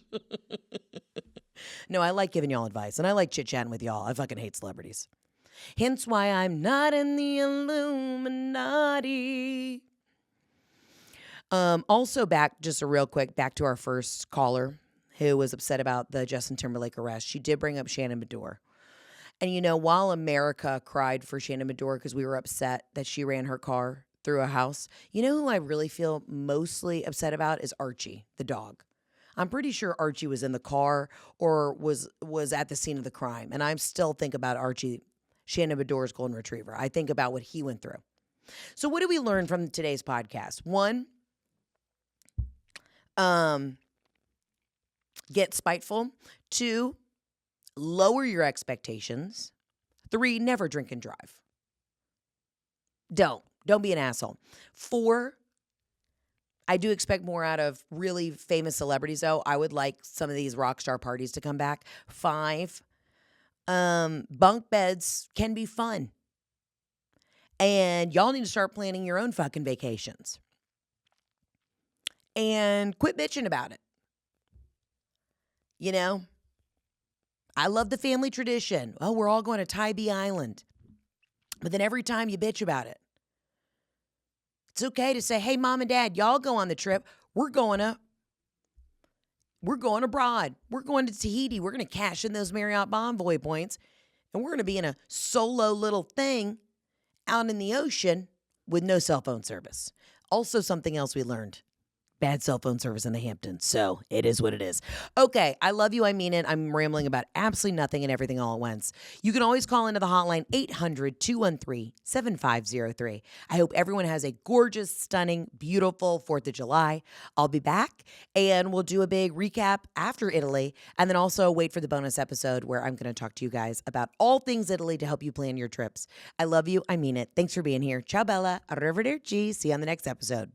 No, I like giving y'all advice, and I like chit-chatting with y'all. I fucking hate celebrities. Hence why I'm not in the Illuminati. Also back to our first caller who was upset about the Justin Timberlake arrest. She did bring up Shannon Medore. And while America cried for Shannon Medore because we were upset that she ran her car through a house, who I really feel mostly upset about is Archie, the dog. I'm pretty sure Archie was in the car or was at the scene of the crime. And I still think about Archie, Shannon Medore's golden retriever. I think about what he went through. So what do we learn from today's podcast? 1, get spiteful. 2, lower your expectations. 3, never drink and drive. Don't be an asshole. 4, I do expect more out of really famous celebrities, though. I would like some of these rock star parties to come back. 5, bunk beds can be fun. And y'all need to start planning your own fucking vacations. And quit bitching about it. You know, I love the family tradition. Oh, we're all going to Tybee Island. But then every time you bitch about it, it's okay to say, hey, mom and dad, y'all go on the trip. We're going abroad. We're going to Tahiti. We're going to cash in those Marriott Bonvoy points. And we're going to be in a solo little thing out in the ocean with no cell phone service. Also, something else we learned. Bad cell phone service in the Hamptons. So it is what it is. Okay, I love you. I mean it. I'm rambling about absolutely nothing and everything all at once. You can always call into the hotline 800-213-7503. I hope everyone has a gorgeous, stunning, beautiful 4th of July. I'll be back and we'll do a big recap after Italy and then also wait for the bonus episode where I'm going to talk to you guys about all things Italy to help you plan your trips. I love you. I mean it. Thanks for being here. Ciao, Bella. Arrivederci. See you on the next episode.